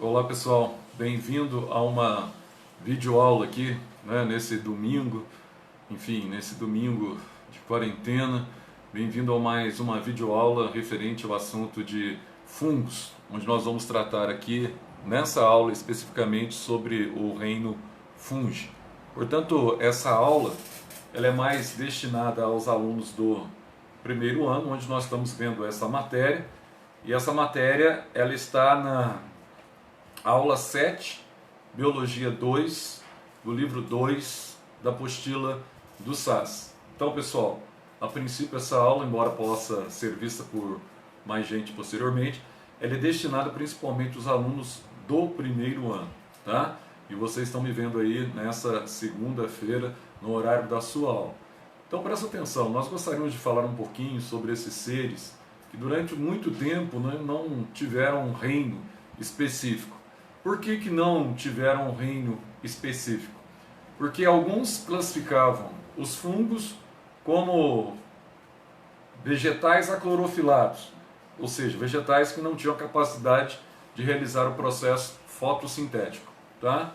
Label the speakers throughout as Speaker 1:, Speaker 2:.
Speaker 1: Olá pessoal, bem-vindo a uma videoaula aqui, nesse domingo, nesse domingo de quarentena. Bem-vindo a mais uma videoaula referente ao assunto de fungos, onde nós vamos tratar aqui, nessa aula especificamente, sobre o reino fungi. Portanto, essa aula ela é mais destinada aos alunos do primeiro ano, onde nós estamos vendo essa matéria, e essa matéria ela está na aula 7, Biologia 2, do livro 2, da apostila do SAS. Então, pessoal, a princípio essa aula, embora possa ser vista por mais gente posteriormente, ela é destinada principalmente aos alunos do primeiro ano, tá? E vocês estão me vendo aí nessa segunda-feira, no horário da sua aula. Então, presta atenção, nós gostaríamos de falar um pouquinho sobre esses seres que durante muito tempo não tiveram um reino específico. Por que não tiveram um reino específico? Porque alguns classificavam os fungos como vegetais aclorofilados, ou seja, vegetais que não tinham capacidade de realizar o processo fotossintético. Tá?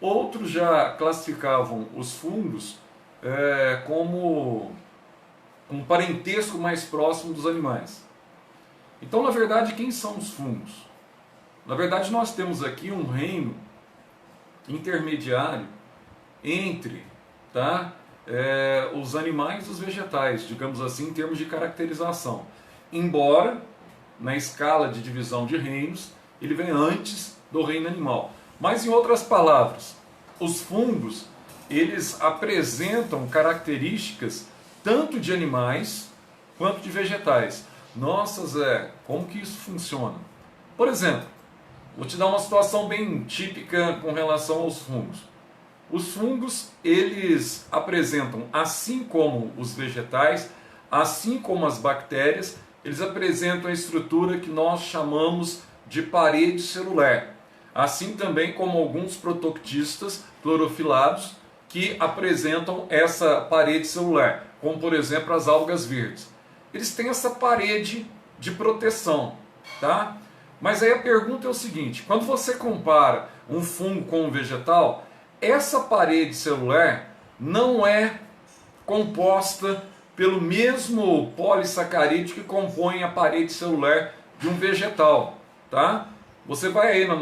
Speaker 1: Outros já classificavam os fungos como um parentesco mais próximo dos animais. Então, na verdade, quem são os fungos? Na verdade, nós temos aqui um reino intermediário entre os animais e os vegetais, digamos assim, em termos de caracterização. Embora, na escala de divisão de reinos, ele venha antes do reino animal. Mas, em outras palavras, os fungos, eles apresentam características tanto de animais quanto de vegetais. Nossa, Zé, como que isso funciona? Por exemplo, vou te dar uma situação bem típica com relação aos fungos. Os fungos, eles apresentam, assim como os vegetais, assim como as bactérias, eles apresentam a estrutura que nós chamamos de parede celular. Assim também como alguns protoctistas clorofilados que apresentam essa parede celular, como por exemplo as algas verdes. Eles têm essa parede de proteção, tá? Mas aí a pergunta é o seguinte: quando você compara um fungo com um vegetal, essa parede celular não é composta pelo mesmo polissacarídeo que compõe a parede celular de um vegetal, tá? Você vai aí nas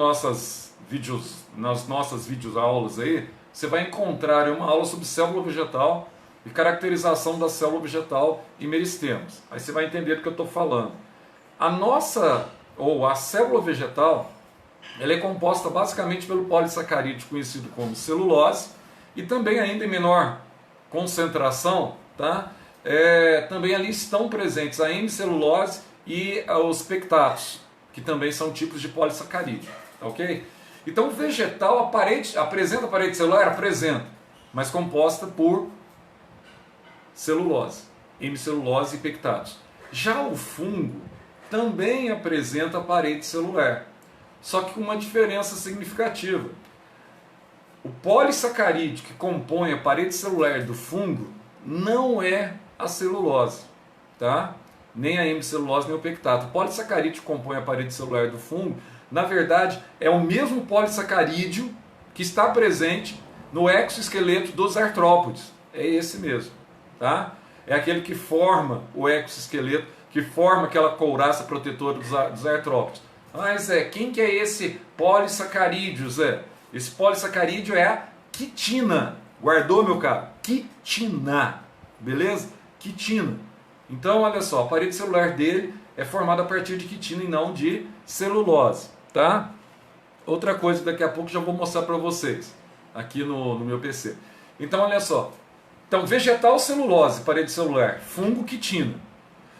Speaker 1: nossas videoaulas aí, você vai encontrar uma aula sobre célula vegetal e caracterização da célula vegetal e meristemos. Aí você vai entender do que eu estou falando. A célula vegetal, ela é composta basicamente pelo polissacarídeo conhecido como celulose, e também ainda em menor concentração, tá? Também ali estão presentes a hemicelulose e os pectatos, que também são tipos de polissacarídeo, ok? Então o vegetal apresenta a parede celular? Apresenta, mas composta por celulose, hemicelulose e pectatos. Já o fungo também apresenta a parede celular, só que com uma diferença significativa. O polissacarídeo que compõe a parede celular do fungo não é a celulose, tá? Nem a hemicelulose nem o pectato. O polissacarídeo que compõe a parede celular do fungo, na verdade, é o mesmo polissacarídeo que está presente no exoesqueleto dos artrópodes. É esse mesmo, tá? É aquele que forma o exoesqueleto, que forma aquela couraça protetora dos artrópodes. Mas quem que é esse polissacarídeo, Zé? Esse polissacarídeo é a quitina. Guardou, meu caro? Quitina. Beleza? Quitina. Então, olha só, a parede celular dele é formada a partir de quitina e não de celulose, tá? Outra coisa, daqui a pouco já vou mostrar para vocês, aqui no meu PC. Então, olha só. Então, vegetal, celulose, parede celular. Fungo, quitina.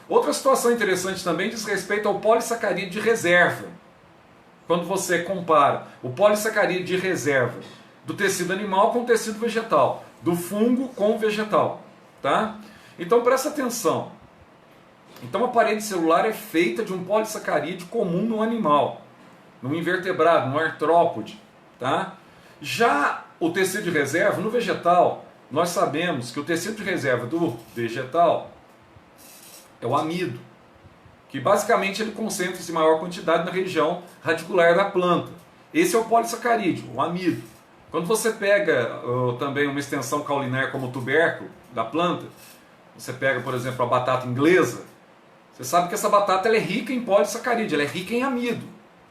Speaker 1: Outra situação interessante também diz respeito ao polissacarídeo de reserva. Quando você compara o polissacarídeo de reserva do tecido animal com o tecido vegetal, do fungo com o vegetal, tá? Então presta atenção. Então a parede celular é feita de um polissacarídeo comum no animal, no invertebrado, no artrópode, tá? Já o tecido de reserva no vegetal, nós sabemos que o tecido de reserva do vegetal é o amido, que basicamente ele concentra-se em maior quantidade na região radicular da planta. Esse é o polissacarídeo, o amido. Quando você pega também uma extensão caulinar como o tubérculo da planta, você pega, por exemplo, a batata inglesa, você sabe que essa batata ela é rica em polissacarídeo, ela é rica em amido,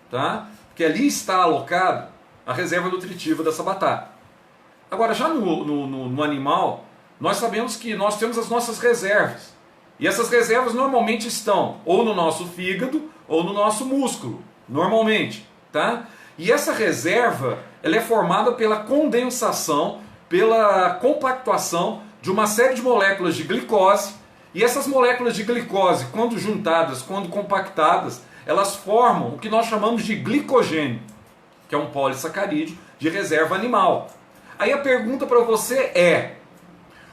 Speaker 1: tá? Porque ali está alocado a reserva nutritiva dessa batata. Agora, já no animal, nós sabemos que nós temos as nossas reservas. E essas reservas normalmente estão ou no nosso fígado ou no nosso músculo, normalmente, tá? E essa reserva, ela é formada pela condensação, pela compactuação de uma série de moléculas de glicose. E essas moléculas de glicose, quando juntadas, quando compactadas, elas formam o que nós chamamos de glicogênio, que é um polissacarídeo de reserva animal. Aí a pergunta para você é: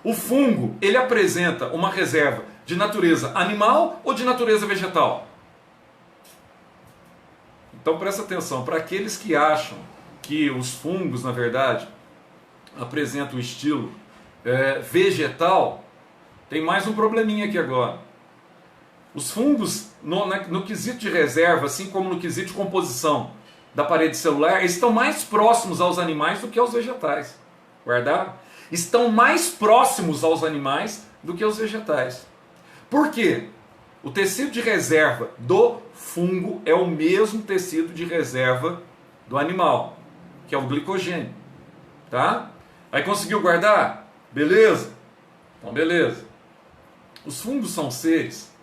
Speaker 1: o fungo, ele apresenta uma reserva de natureza animal ou de natureza vegetal? Então presta atenção, para aqueles que acham que os fungos, na verdade, apresentam o estilo vegetal, tem mais um probleminha aqui agora. Os fungos, no quesito de reserva, assim como no quesito de composição da parede celular, eles estão mais próximos aos animais do que aos vegetais. Guardaram? Estão mais próximos aos animais do que aos vegetais. Por quê? O tecido de reserva do fungo é o mesmo tecido de reserva do animal, que é o glicogênio. Tá? Aí conseguiu guardar? Beleza? Então beleza. Os fungos são seres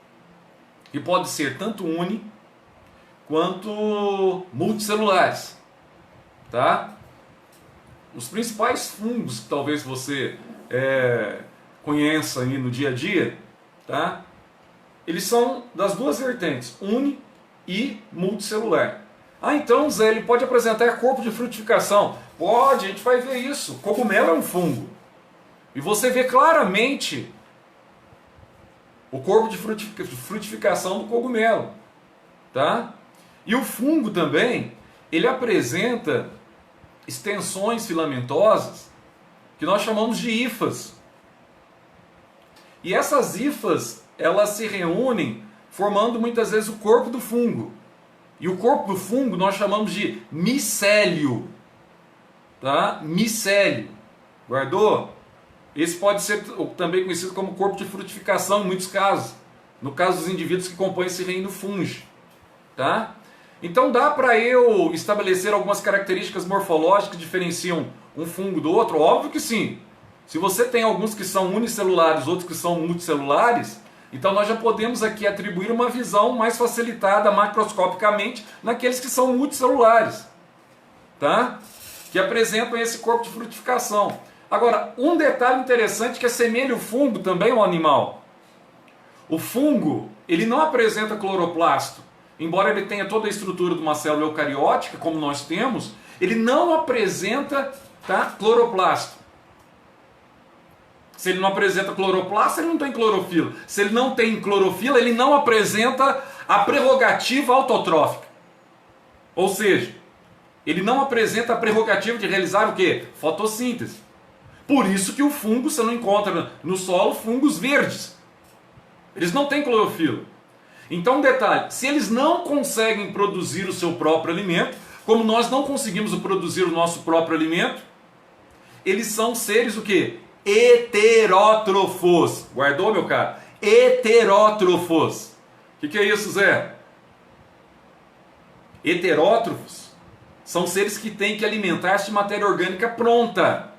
Speaker 1: que podem ser tanto uni quanto multicelulares. Tá? Os principais fungos que talvez você conheça aí no dia a dia, tá? Eles são das duas vertentes, uni e multicelular. Ah, então Zé, ele pode apresentar corpo de frutificação. Pode, a gente vai ver isso. Cogumelo é um fungo. E você vê claramente o corpo de frutificação do cogumelo. Tá? E o fungo também, ele apresenta extensões filamentosas que nós chamamos de hifas. E essas hifas, elas se reúnem formando muitas vezes o corpo do fungo. E o corpo do fungo nós chamamos de micélio. Tá? Micélio. Guardou? Esse pode ser também conhecido como corpo de frutificação em muitos casos. No caso dos indivíduos que compõem esse reino fungi. Tá? Então dá para eu estabelecer algumas características morfológicas que diferenciam um fungo do outro? Óbvio que sim. Se você tem alguns que são unicelulares, outros que são multicelulares, então nós já podemos aqui atribuir uma visão mais facilitada macroscopicamente naqueles que são multicelulares, tá? Que apresentam esse corpo de frutificação. Agora, um detalhe interessante que assemelha o fungo também ao animal. O fungo, ele não apresenta cloroplasto. Embora ele tenha toda a estrutura de uma célula eucariótica, como nós temos, ele não apresenta, tá, cloroplasto. Se ele não apresenta cloroplasto, ele não tem clorofila. Se ele não tem clorofila, ele não apresenta a prerrogativa autotrófica. Ou seja, ele não apresenta a prerrogativa de realizar o quê? Fotossíntese. Por isso que o fungo, você não encontra no solo fungos verdes. Eles não têm clorofila. Então, um detalhe, se eles não conseguem produzir o seu próprio alimento, como nós não conseguimos produzir o nosso próprio alimento, eles são seres o quê? Heterótrofos. Guardou, meu caro? Heterótrofos. O que é isso, Zé? Heterótrofos são seres que têm que alimentar-se de matéria orgânica pronta.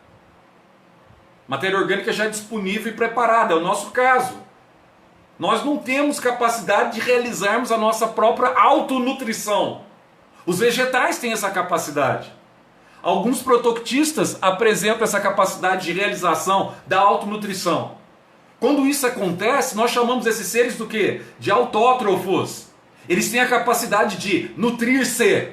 Speaker 1: Matéria orgânica já disponível e preparada, é o nosso caso. Nós não temos capacidade de realizarmos a nossa própria autonutrição. Os vegetais têm essa capacidade. Alguns protoctistas apresentam essa capacidade de realização da autonutrição. Quando isso acontece, nós chamamos esses seres do quê? De autótrofos. Eles têm a capacidade de nutrir-se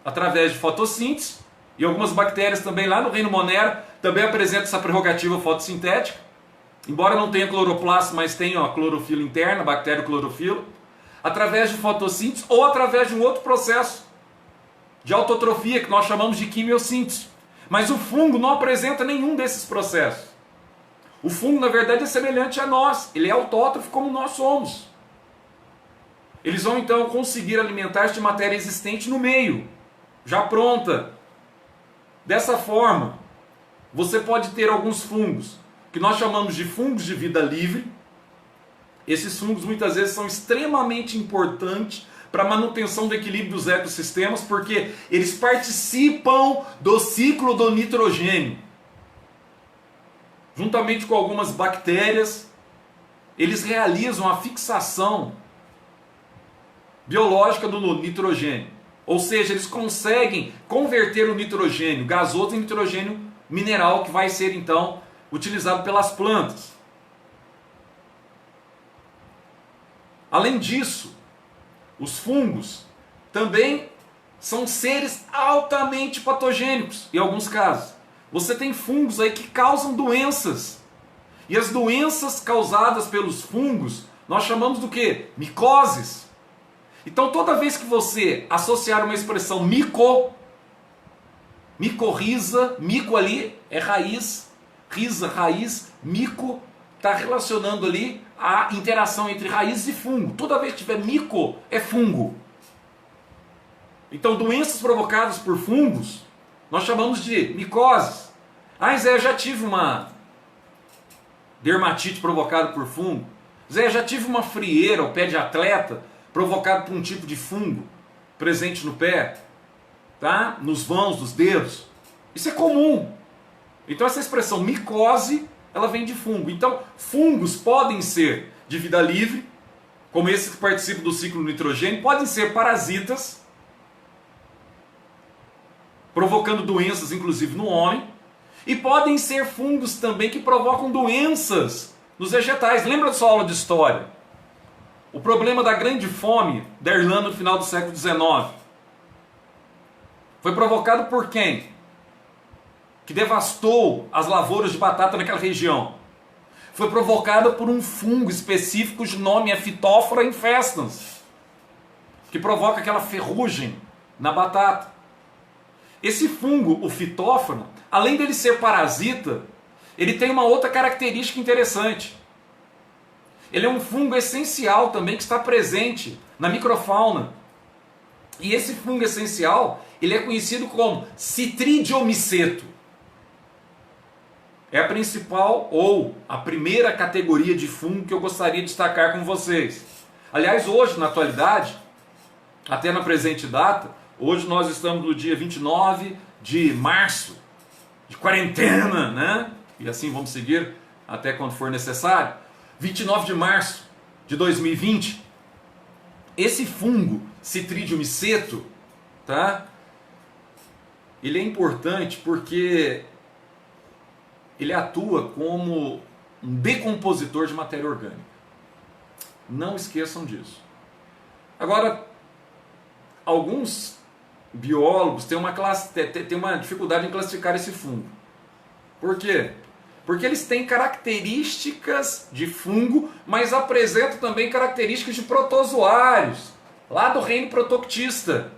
Speaker 1: através de fotossíntese, e algumas bactérias também lá no reino Monera também apresentam essa prerrogativa fotossintética. Embora não tenha cloroplasto, mas tenha a clorofila interna, bactéria clorofila, através de fotossíntese ou através de um outro processo de autotrofia, que nós chamamos de quimiossíntese. Mas o fungo não apresenta nenhum desses processos. O fungo, na verdade, é semelhante a nós. Ele é autótrofo como nós somos. Eles vão, então, conseguir alimentar-se de matéria existente no meio. já pronta. Dessa forma, você pode ter alguns fungos, que nós chamamos de fungos de vida livre. Esses fungos muitas vezes são extremamente importantes para a manutenção do equilíbrio dos ecossistemas, porque eles participam do ciclo do nitrogênio. Juntamente com algumas bactérias, eles realizam a fixação biológica do nitrogênio. Ou seja, eles conseguem converter o nitrogênio gasoso em nitrogênio mineral, que vai ser então utilizado pelas plantas. Além disso, os fungos também são seres altamente patogênicos, em alguns casos. Você tem fungos aí que causam doenças. E as doenças causadas pelos fungos, nós chamamos do quê? Micoses. Então toda vez que você associar uma expressão micorriza, mico ali é raiz, risa, raiz, mico está relacionando ali a interação entre raiz e fungo. Toda vez que tiver mico, é fungo. Então doenças provocadas por fungos, nós chamamos de micoses. Ah, Zé, eu já tive uma dermatite provocada por fungo. Zé, eu já tive uma frieira ao pé de atleta provocada por um tipo de fungo presente no pé, tá? Nos vãos dos dedos. Isso é comum. Então essa expressão micose, ela vem de fungo. Então fungos podem ser de vida livre, como esses que participam do ciclo do nitrogênio, podem ser parasitas, provocando doenças inclusive no homem, e podem ser fungos também que provocam doenças nos vegetais. Lembra da sua aula de história? O problema da grande fome da Irlanda no final do século XIX foi provocado por quem? Que devastou as lavouras de batata naquela região. Foi provocada por um fungo específico cujo nome é Phytophthora infestans, que provoca aquela ferrugem na batata. Esse fungo, o Phytophthora, além dele ser parasita, ele tem uma outra característica interessante. Ele é um fungo essencial também que está presente na microfauna. E esse fungo essencial, ele é conhecido como Citridiomiceto. É a principal ou a primeira categoria de fungo que eu gostaria de destacar com vocês. Aliás, hoje, na atualidade, até na presente data, hoje nós estamos no dia 29 de março, de quarentena, né? E assim vamos seguir até quando for necessário. 29 de março de 2020, esse fungo Citridiomiceto, tá? Ele é importante porque ele atua como um decompositor de matéria orgânica. Não esqueçam disso. Agora, alguns biólogos têm uma dificuldade em classificar esse fungo. Por quê? Porque eles têm características de fungo, mas apresentam também características de protozoários, lá do reino protoctista.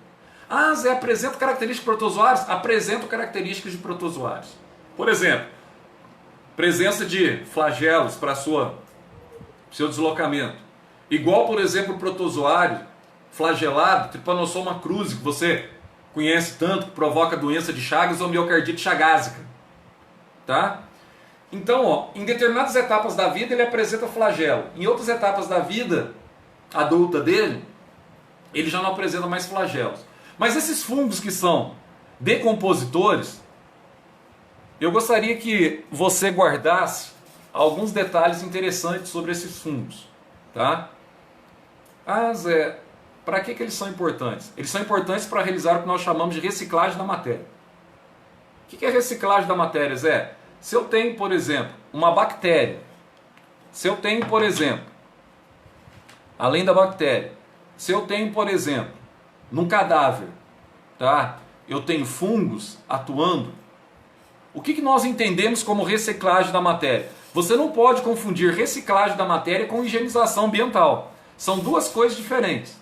Speaker 1: Ah, Zé, apresenta características de protozoários? Apresentam características de protozoários. Por exemplo, presença de flagelos para seu deslocamento. Igual, por exemplo, o protozoário flagelado, Trypanosoma cruzi, que você conhece tanto, que provoca doença de Chagas ou miocardite chagásica. Tá? Então, ó, em determinadas etapas da vida ele apresenta flagelo. Em outras etapas da vida adulta dele, ele já não apresenta mais flagelos. Mas esses fungos que são decompositores, eu gostaria que você guardasse alguns detalhes interessantes sobre esses fungos. Tá? Ah, Zé, para que eles são importantes? Eles são importantes para realizar o que nós chamamos de reciclagem da matéria. O que é reciclagem da matéria, Zé? Se eu tenho, por exemplo, uma bactéria, se eu tenho, por exemplo, além da bactéria, se eu tenho, por exemplo, num cadáver, tá? Eu tenho fungos atuando, o que nós entendemos como reciclagem da matéria? Você não pode confundir reciclagem da matéria com higienização ambiental. São duas coisas diferentes.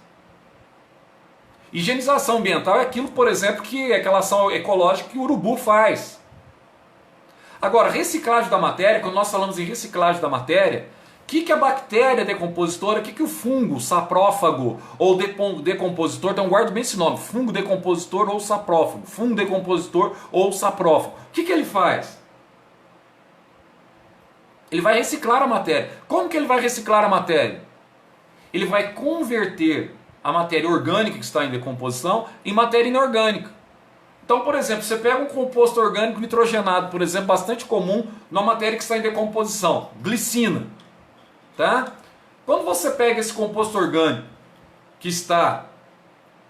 Speaker 1: Higienização ambiental é aquilo, por exemplo, que é aquela ação ecológica que o urubu faz. Agora, reciclagem da matéria, quando nós falamos em reciclagem da matéria, que a bactéria decompositora, o que o fungo, saprófago ou decompositor, então guarda bem esse nome, fungo decompositor ou saprófago, fungo decompositor ou saprófago, o que ele faz? Ele vai reciclar a matéria. Como que ele vai reciclar a matéria? Ele vai converter a matéria orgânica que está em decomposição em matéria inorgânica. Então, por exemplo, você pega um composto orgânico nitrogenado, por exemplo, bastante comum numa matéria que está em decomposição, glicina. Tá? Quando você pega esse composto orgânico que está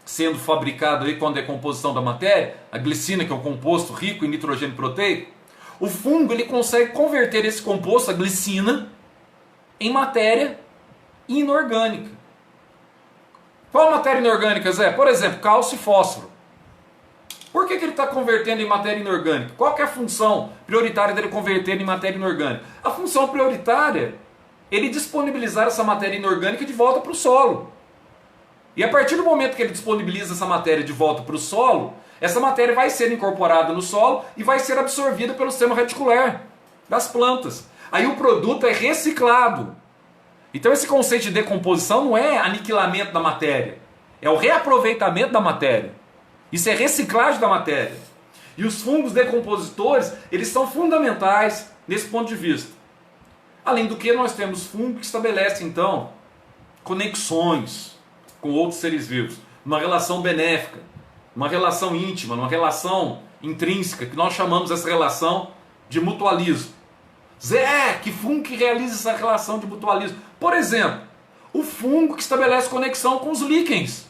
Speaker 1: sendo fabricado aí com a decomposição da matéria, a glicina, que é um composto rico em nitrogênio proteico, o fungo ele consegue converter esse composto, a glicina, em matéria inorgânica. Qual matéria inorgânica, Zé? Por exemplo, cálcio e fósforo. Por que ele está convertendo em matéria inorgânica? Qual que é a função prioritária dele converter em matéria inorgânica? A função prioritária é ele disponibilizar essa matéria inorgânica de volta para o solo. E a partir do momento que ele disponibiliza essa matéria de volta para o solo, essa matéria vai ser incorporada no solo e vai ser absorvida pelo sistema reticular das plantas. Aí o produto é reciclado. Então esse conceito de decomposição não é aniquilamento da matéria, é o reaproveitamento da matéria. Isso é reciclagem da matéria. E os fungos decompositores, eles são fundamentais nesse ponto de vista. Além do que, nós temos fungos que estabelecem, então, conexões com outros seres vivos, uma relação benéfica, uma relação íntima, uma relação intrínseca, que nós chamamos essa relação de mutualismo. Zé, que fungo que realiza essa relação de mutualismo? Por exemplo, o fungo que estabelece conexão com os líquens,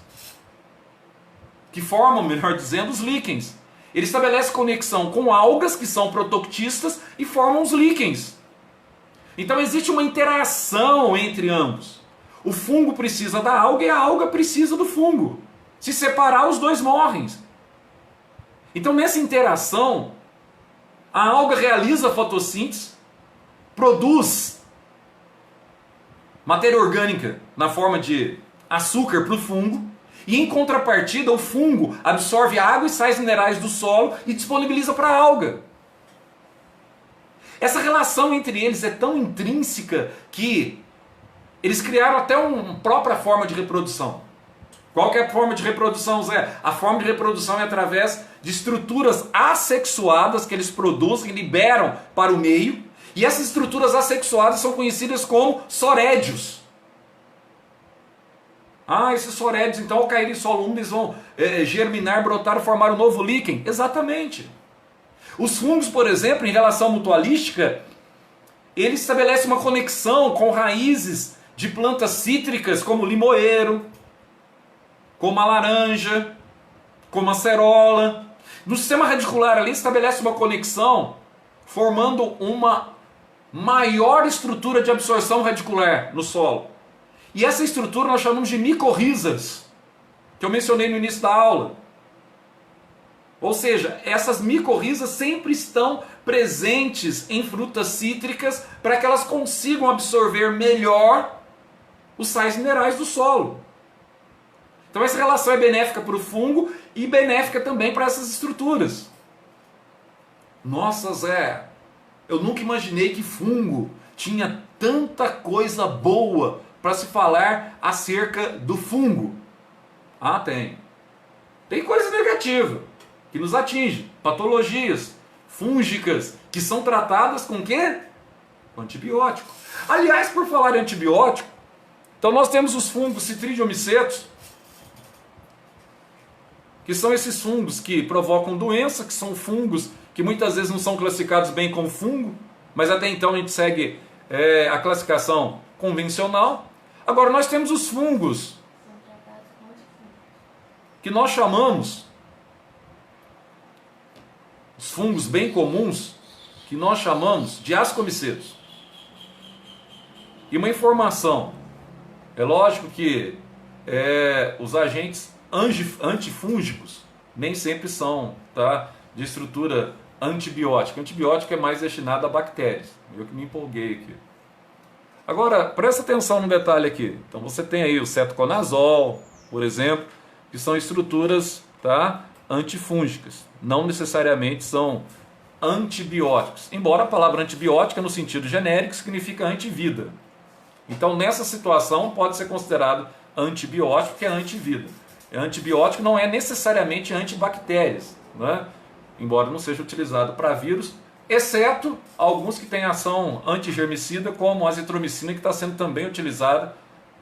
Speaker 1: que formam, melhor dizendo, os líquens. Ele estabelece conexão com algas, que são protoctistas, e formam os líquens. Então existe uma interação entre ambos. O fungo precisa da alga e a alga precisa do fungo. Se separar, os dois morrem. Então nessa interação, a alga realiza a fotossíntese, produz matéria orgânica na forma de açúcar para o fungo, e em contrapartida o fungo absorve água e sais minerais do solo e disponibiliza para a alga. Essa relação entre eles é tão intrínseca que eles criaram até uma própria forma de reprodução. Qual que é a forma de reprodução, Zé? A forma de reprodução é através de estruturas assexuadas que eles produzem, liberam para o meio, e essas estruturas assexuadas são conhecidas como sorédios. Ah, esses sorédios, então, ao cair em solo úmido, eles vão germinar, brotar e formar um novo líquen. Exatamente. Os fungos, por exemplo, em relação mutualística, eles estabelecem uma conexão com raízes de plantas cítricas, como o limoeiro, como a laranja, como a acerola. No sistema radicular ali estabelece uma conexão, formando uma maior estrutura de absorção radicular no solo. E essa estrutura nós chamamos de micorrizas, que eu mencionei no início da aula. Ou seja, essas micorrizas sempre estão presentes em frutas cítricas para que elas consigam absorver melhor os sais minerais do solo. Então essa relação é benéfica para o fungo e benéfica também para essas estruturas. Nossa, Zé, eu nunca imaginei que fungo tinha tanta coisa boa para se falar acerca do fungo. Ah, tem. Tem coisa negativa que nos atinge, patologias fúngicas que são tratadas com o quê? Com antibiótico. Aliás, por falar em antibiótico, então nós temos os fungos Citrídeos micetos, que são esses fungos que provocam doença, que são fungos que muitas vezes não são classificados bem como fungo, mas até então a gente segue a classificação convencional. Agora nós temos os fungos que nós chamamos, os fungos bem comuns, que nós chamamos de ascomicetos. E uma informação, é lógico que os agentes antifúngicos nem sempre são, tá, de estrutura antibiótica. Antibiótico é mais destinado a bactérias. Eu que me empolguei aqui. Agora, presta atenção no detalhe aqui. Então você tem aí o cetoconazol, por exemplo, que são estruturas, tá, antifúngicas. Não necessariamente são antibióticos. Embora a palavra antibiótica, no sentido genérico, significa antivida. Então, nessa situação, pode ser considerado antibiótico, que é antivida. Antibiótico não é necessariamente antibactérias, né? Embora não seja utilizado para vírus, exceto alguns que têm ação antigermicida, como a azitromicina, que está sendo também utilizada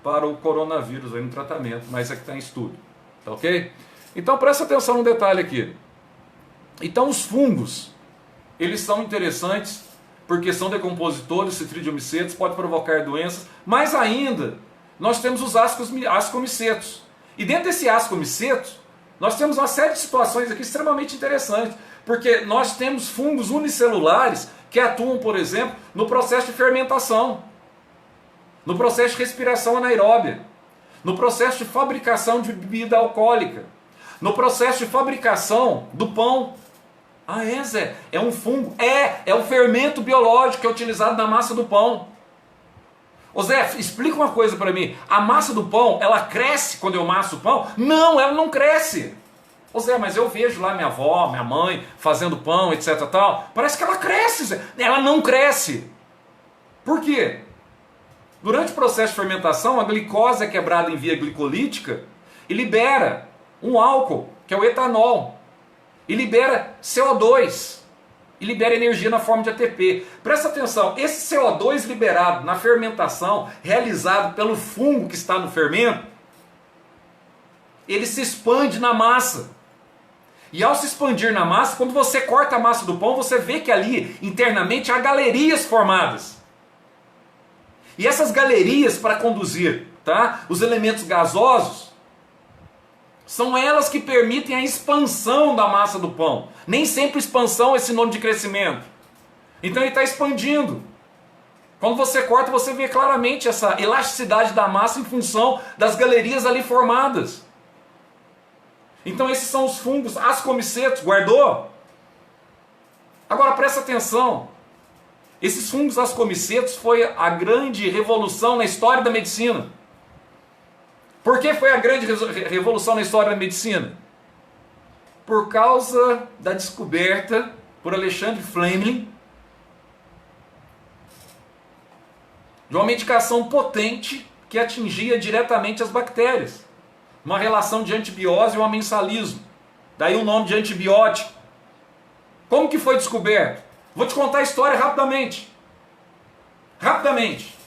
Speaker 1: para o coronavírus aí no tratamento, mas é que está em estudo. Tá ok? Então presta atenção no detalhe aqui. Então os fungos, eles são interessantes porque são decompositores, citridiomicetos, pode provocar doenças, mas ainda nós temos os ascomicetos. E dentro desse ascomiceto, nós temos uma série de situações aqui extremamente interessantes, porque nós temos fungos unicelulares que atuam, por exemplo, no processo de fermentação, no processo de respiração anaeróbia, no processo de fabricação de bebida alcoólica, no processo de fabricação do pão. Ah, é, Zé? É um fungo? É o fermento biológico que é utilizado na massa do pão. Ô Zé, explica uma coisa para mim. A massa do pão, ela cresce quando eu amasso o pão? Não, ela não cresce. Ô Zé, mas eu vejo lá minha avó, minha mãe fazendo pão, etc tal. Parece que ela cresce, Zé. Ela não cresce. Por quê? Durante o processo de fermentação, a glicose é quebrada em via glicolítica e libera um álcool, que é o etanol, e libera CO2, e libera energia na forma de ATP. Presta atenção, esse CO2 liberado na fermentação, realizado pelo fungo que está no fermento, ele se expande na massa. E ao se expandir na massa, quando você corta a massa do pão, você vê que ali, internamente, há galerias formadas. E essas galerias, para conduzir, tá, os elementos gasosos, são elas que permitem a expansão da massa do pão. Nem sempre expansão é sinônimo de crescimento. Então ele está expandindo. Quando você corta, você vê claramente essa elasticidade da massa em função das galerias ali formadas. Então esses são os fungos ascomicetos. Guardou? Agora presta atenção. Esses fungos ascomicetos foi a grande revolução na história da medicina. Por que foi a grande revolução na história da medicina? Por causa da descoberta por Alexandre Fleming de uma medicação potente que atingia diretamente as bactérias. Uma relação de antibiose e um amensalismo. Daí o nome de antibiótico. Como que foi descoberto? Vou te contar a história rapidamente. Rapidamente.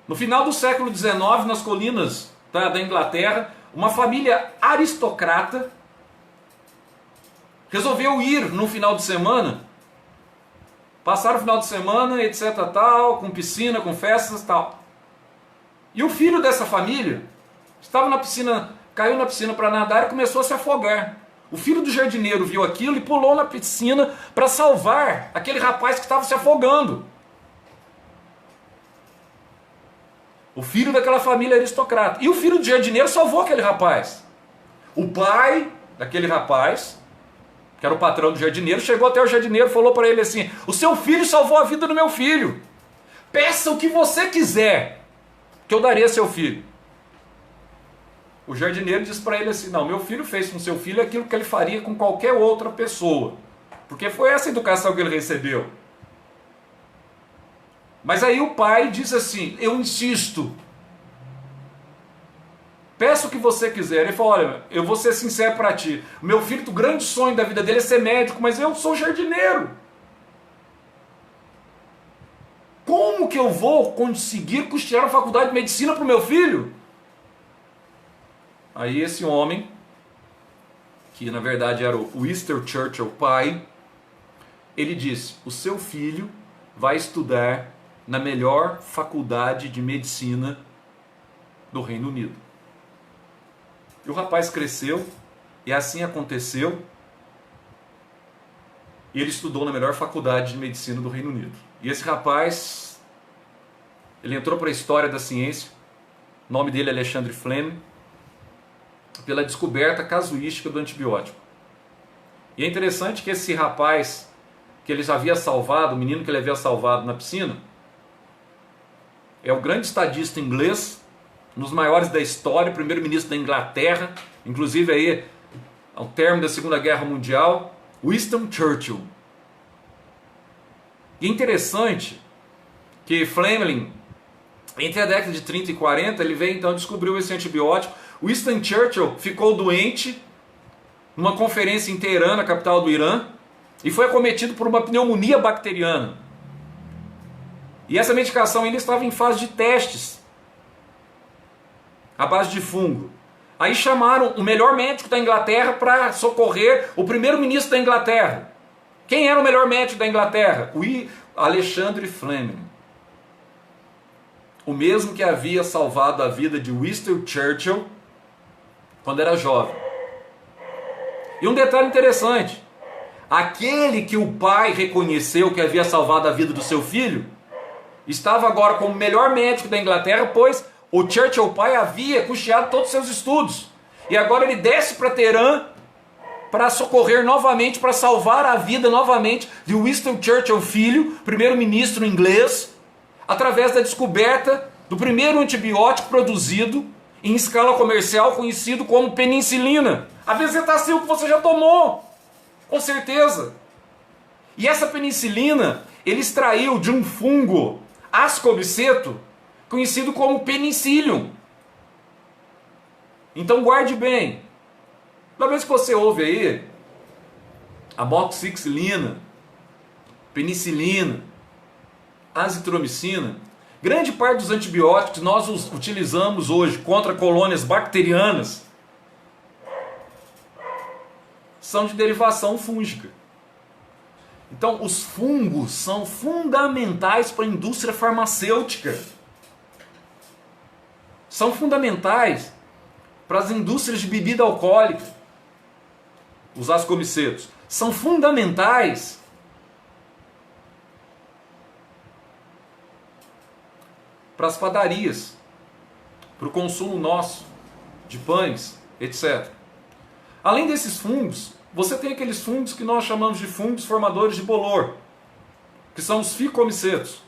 Speaker 1: No final do século XIX, nas colinas da Inglaterra, uma família aristocrata resolveu ir no final de semana, passar o final de semana, etc, tal, com piscina, com festas, tal. E o filho dessa família estava na piscina, caiu na piscina para nadar e começou a se afogar. O filho do jardineiro viu aquilo e pulou na piscina para salvar aquele rapaz que estava se afogando. O filho daquela família aristocrata. E o filho do jardineiro salvou aquele rapaz. O pai daquele rapaz, que era o patrão do jardineiro, chegou até o jardineiro e falou para ele assim: o seu filho salvou a vida do meu filho. Peça o que você quiser, que eu darei a seu filho. O jardineiro disse para ele assim: não, meu filho fez com seu filho aquilo que ele faria com qualquer outra pessoa. Porque foi essa a educação que ele recebeu. Mas aí o pai disse assim: eu insisto, peça o que você quiser. Ele falou: olha, eu vou ser sincero para ti, meu filho, o grande sonho da vida dele é ser médico, mas eu sou jardineiro. Como que eu vou conseguir custear a faculdade de medicina para o meu filho? Aí esse homem, que na verdade era o Winston Churchill pai, ele disse: o seu filho vai estudar na melhor faculdade de medicina do Reino Unido. E o rapaz cresceu, e assim aconteceu, e ele estudou na melhor faculdade de medicina do Reino Unido. E esse rapaz, ele entrou para a história da ciência, o nome dele é Alexandre Fleming, pela descoberta casuística do antibiótico. E é interessante que esse rapaz, que ele já havia salvado, o menino que ele havia salvado na piscina, é o grande estadista inglês, um dos maiores da história, primeiro-ministro da Inglaterra, inclusive aí ao término da Segunda Guerra Mundial, Winston Churchill. E é interessante que Fleming, entre a década de 30 e 40, ele veio então descobriu esse antibiótico. Winston Churchill ficou doente numa conferência em Teherã, na capital do Irã, e foi acometido por uma pneumonia bacteriana. E essa medicação ainda estava em fase de testes, à base de fungo. Aí chamaram o melhor médico da Inglaterra para socorrer o primeiro-ministro da Inglaterra. Quem era o melhor médico da Inglaterra? O Alexandre Fleming. O mesmo que havia salvado a vida de Winston Churchill quando era jovem. E um detalhe interessante: aquele que o pai reconheceu que havia salvado a vida do seu filho, estava agora como o melhor médico da Inglaterra, pois o Churchill pai havia custeado todos os seus estudos. E agora ele desce para Teherã para socorrer novamente, para salvar a vida novamente de Winston Churchill filho, primeiro-ministro inglês, através da descoberta do primeiro antibiótico produzido em escala comercial, conhecido como penicilina. A bezetacil que você já tomou, com certeza. E essa penicilina, ele extraiu de um fungo ascomiceto, conhecido como penicillium. Então guarde bem. Toda vez que você ouve aí amoxicilina, penicilina, azitromicina, grande parte dos antibióticos nós os utilizamos hoje contra colônias bacterianas são de derivação fúngica. Então os fungos são fundamentais para a indústria farmacêutica. São fundamentais para as indústrias de bebida alcoólica. Os ascomicetos são fundamentais para as padarias, para o consumo nosso de pães, etc. Além desses fungos, você tem aqueles fungos que nós chamamos de fungos formadores de bolor, que são os ficomicetos.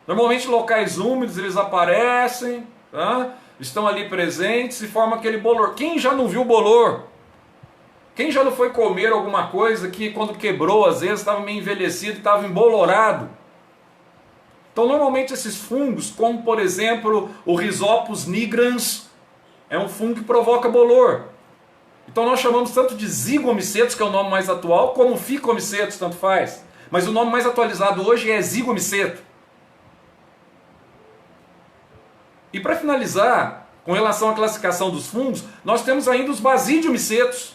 Speaker 1: Normalmente em locais úmidos eles aparecem, tá? Estão ali presentes e formam aquele bolor. Quem já não viu bolor? Quem já não foi comer alguma coisa que quando quebrou, às vezes estava meio envelhecido e estava embolorado? Então normalmente esses fungos, como por exemplo o Rhizopus nigrans, é um fungo que provoca bolor. Então nós chamamos tanto de zigomicetos, que é o nome mais atual, como ficomicetos, tanto faz. Mas o nome mais atualizado hoje é zigomiceto. E para finalizar, com relação à classificação dos fungos, nós temos ainda os basidiomicetos,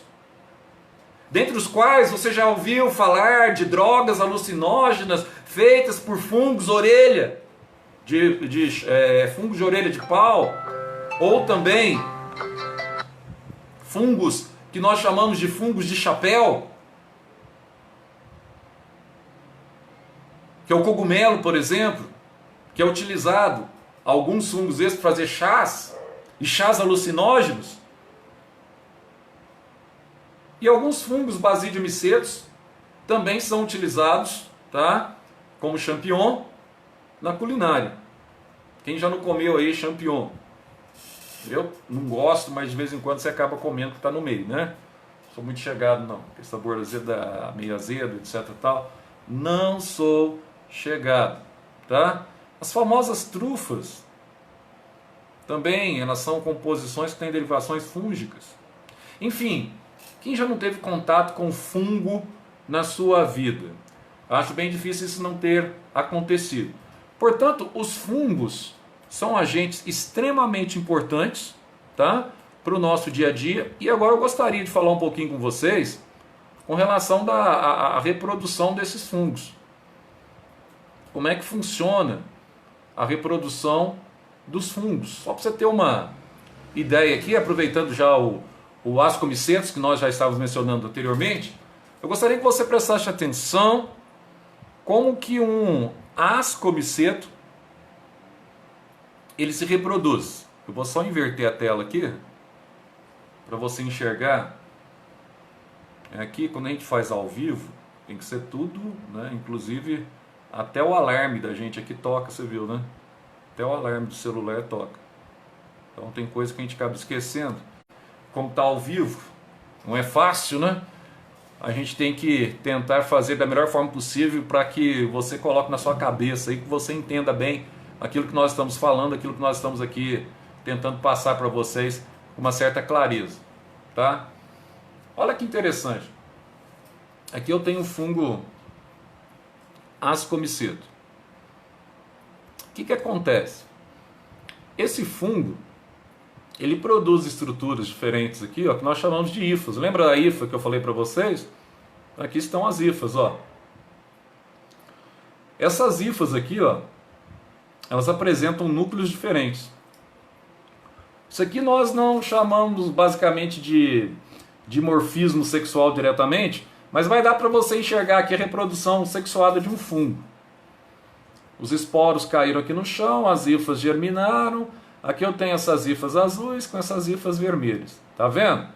Speaker 1: dentre os quais você já ouviu falar de drogas alucinógenas feitas por fungos orelha, fungos de orelha de pau, ou também fungos que nós chamamos de fungos de chapéu, que é o cogumelo, por exemplo, que é utilizado alguns fungos esses para fazer chás, e chás alucinógenos. E alguns fungos basidiomicetos também são utilizados, tá, como champignon na culinária. Quem já não comeu aí champignon? Eu não gosto, mas de vez em quando você acaba comendo que está no meio, né? Sou muito chegado, não. Esse sabor azedo, meio azedo, etc. Tal. Não sou chegado, tá? As famosas trufas também, elas são composições que têm derivações fúngicas. Enfim, quem já não teve contato com fungo na sua vida? Acho bem difícil isso não ter acontecido. Portanto, os fungos são agentes extremamente importantes, tá, para o nosso dia a dia. E agora eu gostaria de falar um pouquinho com vocês com relação à reprodução desses fungos. Como é que funciona a reprodução dos fungos? Só para você ter uma ideia aqui, aproveitando já o ascomicetos, que nós já estávamos mencionando anteriormente, eu gostaria que você prestasse atenção como que um ascomiceto ele se reproduz. Eu vou só inverter a tela aqui para você enxergar. Aqui, quando a gente faz ao vivo, tem que ser tudo, né? Inclusive até o alarme da gente aqui toca, você viu, né? Até o alarme do celular toca. Então tem coisa que a gente acaba esquecendo. Como está ao vivo, não é fácil, né? a gente tem que tentar fazer da melhor forma possível para que você coloque na sua cabeça e que você entenda bem aquilo que nós estamos falando, aquilo que nós estamos aqui tentando passar para vocês com uma certa clareza, tá? Olha que interessante. Aqui eu tenho o fungo ascomicete. O que acontece? Esse fungo, ele produz estruturas diferentes aqui, ó, que nós chamamos de hifas. Lembra da hifa que eu falei para vocês? Aqui estão as hifas, ó. Essas hifas aqui, ó, elas apresentam núcleos diferentes. Isso aqui nós não chamamos basicamente de dimorfismo sexual diretamente, mas vai dar para você enxergar aqui a reprodução sexuada de um fungo. Os esporos caíram aqui no chão, as hifas germinaram. Aqui eu tenho essas hifas azuis com essas hifas vermelhas. Tá vendo?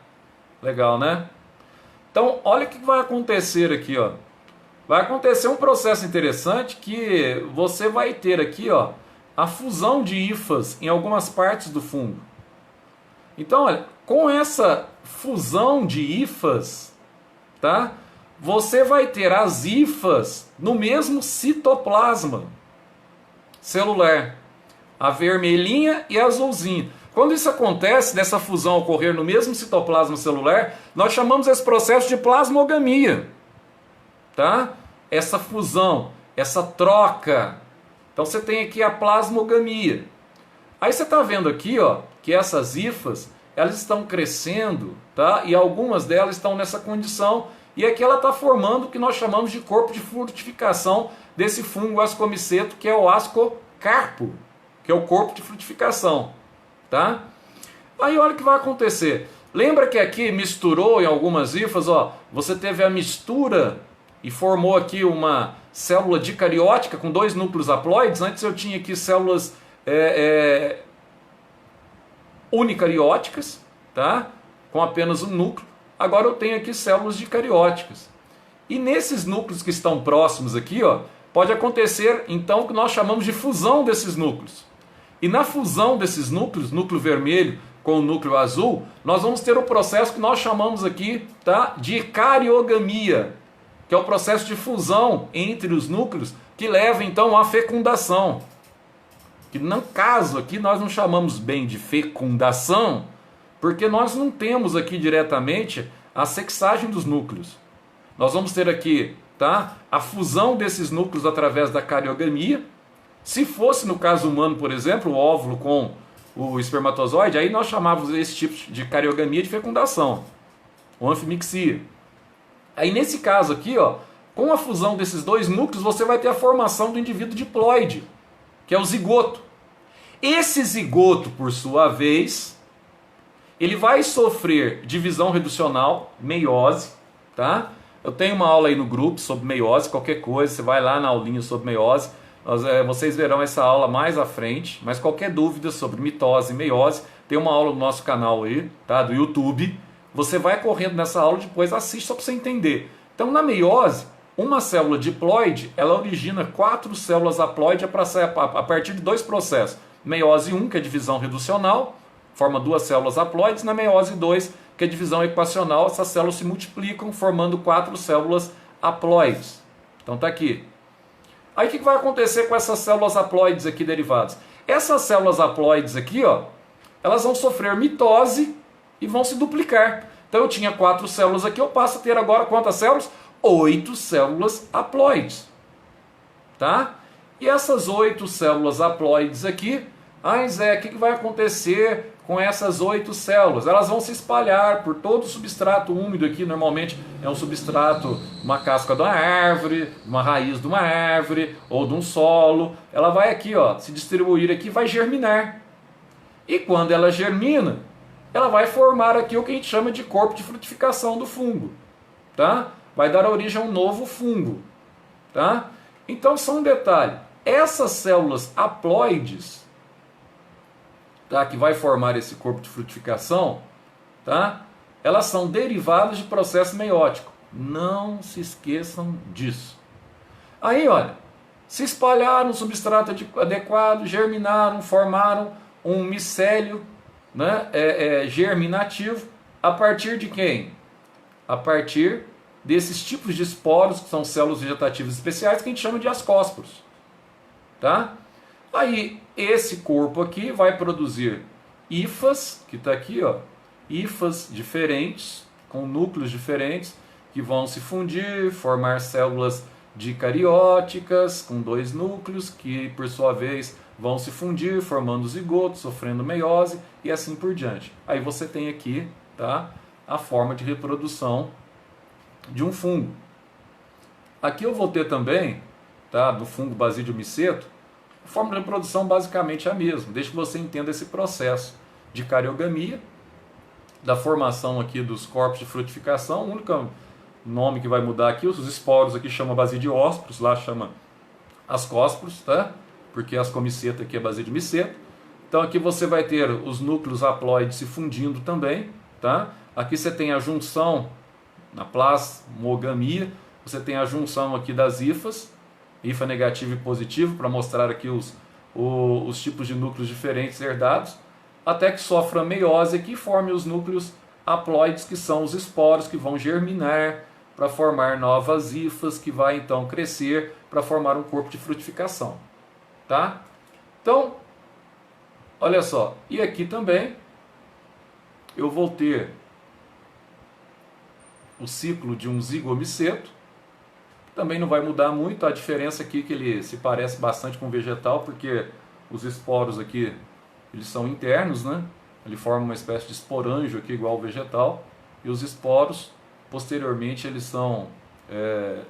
Speaker 1: Legal, né? Então, olha o que vai acontecer aqui, ó. Vai acontecer um processo interessante que você vai ter aqui, ó, a fusão de hifas em algumas partes do fungo. Então, olha, com essa fusão de hifas, tá? Você vai ter as hifas no mesmo citoplasma celular, a vermelhinha e a azulzinha. Quando isso acontece, dessa fusão ocorrer no mesmo citoplasma celular, nós chamamos esse processo de plasmogamia, tá? Essa fusão, essa troca. Então você tem aqui a plasmogamia. Aí você está vendo aqui, ó, que essas hifas, elas estão crescendo, tá? E algumas delas estão nessa condição, e aqui ela está formando o que nós chamamos de corpo de frutificação desse fungo ascomiceto, que é o ascocarpo, que é o corpo de frutificação, tá? Aí olha o que vai acontecer. Lembra que aqui misturou em algumas hifas, ó, você teve a mistura e formou aqui uma célula dicariótica com 2 núcleos haploides. Antes eu tinha aqui células unicarióticas, tá? Com apenas um núcleo. Agora eu tenho aqui células dicarióticas. E nesses núcleos que estão próximos aqui, ó, pode acontecer então o que nós chamamos de fusão desses núcleos. E na fusão desses núcleos, núcleo vermelho com o núcleo azul, nós vamos ter o processo que nós chamamos aqui, tá, de cariogamia, que é o processo de fusão entre os núcleos que leva então à fecundação. Que no caso aqui nós não chamamos bem de fecundação, porque nós não temos aqui diretamente a sexagem dos núcleos. Nós vamos ter aqui, tá, a fusão desses núcleos através da cariogamia. Se fosse no caso humano, por exemplo, o óvulo com o espermatozoide, aí nós chamávamos esse tipo de cariogamia de fecundação, ou anfimixia. Aí nesse caso aqui, ó, com a fusão desses 2 núcleos, você vai ter a formação do indivíduo diploide, que é o zigoto. Esse zigoto, por sua vez, ele vai sofrer divisão reducional, meiose, tá? Eu tenho uma aula aí no grupo sobre meiose, qualquer coisa, você vai lá na aulinha sobre meiose, vocês verão essa aula mais à frente, mas qualquer dúvida sobre mitose e meiose, tem uma aula no nosso canal aí, tá? Do YouTube. Você vai correndo nessa aula, depois assiste só para você entender. Então, na meiose, uma célula diploide, ela origina 4 células haploides a partir de 2 processos. Meiose 1, que é divisão reducional, forma 2 células haploides. Na meiose 2, que é divisão equacional, essas células se multiplicam, formando 4 células haploides. Então tá aqui. Aí o que vai acontecer com essas células haploides aqui derivadas? Essas células haploides aqui, ó, elas vão sofrer mitose e vão se duplicar. Então eu tinha 4 células aqui, eu passo a ter agora quantas células? 8 células haploides. Tá? E essas 8 células haploides aqui, Zé, o que vai acontecer com essas 8 células? Elas vão se espalhar por todo o substrato úmido aqui, normalmente é um substrato, uma casca de uma árvore, uma raiz de uma árvore, ou de um solo. Ela vai aqui, ó, se distribuir aqui, vai germinar. E quando ela germina, ela vai formar aqui o que a gente chama de corpo de frutificação do fungo, tá? Vai dar origem a um novo fungo, tá? Então, só um detalhe, essas células haploides, tá, que vai formar esse corpo de frutificação, tá? Elas são derivadas de processo meiótico. Não se esqueçam disso. Aí, olha, se espalharam no substrato adequado, germinaram, formaram um micélio, né, germinativo, a partir de quem? A partir desses tipos de esporos, que são células vegetativas especiais, que a gente chama de ascósporos. Tá? Aí, esse corpo aqui vai produzir hifas, que está aqui, ó, hifas diferentes, com núcleos diferentes, que vão se fundir, formar células dicarióticas, com 2 núcleos, que por sua vez vão se fundir, formando zigotos, sofrendo meiose e assim por diante. Aí você tem aqui, tá, a forma de reprodução de um fungo. Aqui eu vou ter também, tá, do fungo Basidium miceto, a forma de reprodução basicamente é a mesma. Deixa que você entenda esse processo de cariogamia, da formação aqui dos corpos de frutificação. O único nome que vai mudar aqui, os esporos aqui chama basidiósporos, lá chama ascósporos, tá? Porque ascomiceta aqui é Basidium miceto. Então aqui você vai ter os núcleos haploides se fundindo também, tá? Aqui você tem a junção, na plasmogamia, você tem a junção aqui das hifas, hifa negativo e positivo, para mostrar aqui os tipos de núcleos diferentes herdados, até que sofra meiose aqui e forme os núcleos haploides, que são os esporos que vão germinar para formar novas hifas, que vai então crescer para formar um corpo de frutificação. Tá? Então, olha só, e aqui também eu vou ter o ciclo de um zigomiceto. Também não vai mudar muito, a diferença aqui é que ele se parece bastante com o vegetal, porque os esporos aqui eles são internos, né? Ele forma uma espécie de esporângio aqui igual ao vegetal, e os esporos posteriormente eles são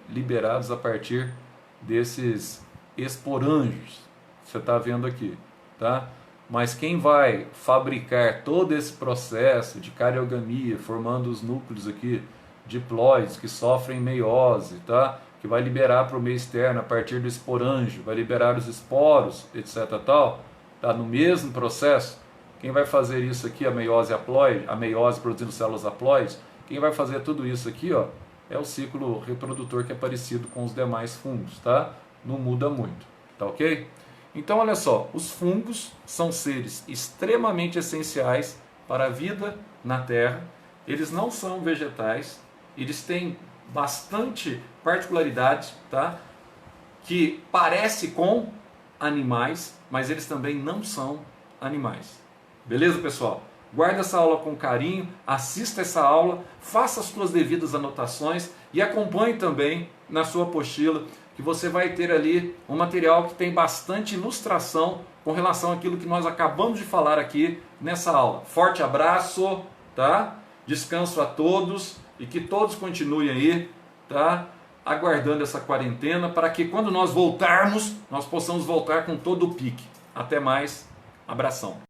Speaker 1: liberados a partir desses esporângios. Você está vendo aqui, tá? Mas quem vai fabricar todo esse processo de cariogamia, formando os núcleos aqui diploides que sofrem meiose, tá? Que vai liberar para o meio externo a partir do esporângio, vai liberar os esporos, etc. tal, tá? No mesmo processo, quem vai fazer isso aqui, a meiose haploide, a meiose produzindo células haploides, quem vai fazer tudo isso aqui, ó, é o ciclo reprodutor que é parecido com os demais fungos, tá? Não muda muito, tá ok? Então, olha só, os fungos são seres extremamente essenciais para a vida na Terra. Eles não são vegetais, eles têm bastante particularidades, tá? Que parece com animais, mas eles também não são animais. Beleza, pessoal? Guarda essa aula com carinho, assista essa aula, faça as suas devidas anotações e acompanhe também na sua apostila, que você vai ter ali um material que tem bastante ilustração com relação àquilo que nós acabamos de falar aqui nessa aula. Forte abraço, tá? Descanso a todos e que todos continuem aí, tá? Aguardando essa quarentena para que quando nós voltarmos, nós possamos voltar com todo o pique. Até mais, abração.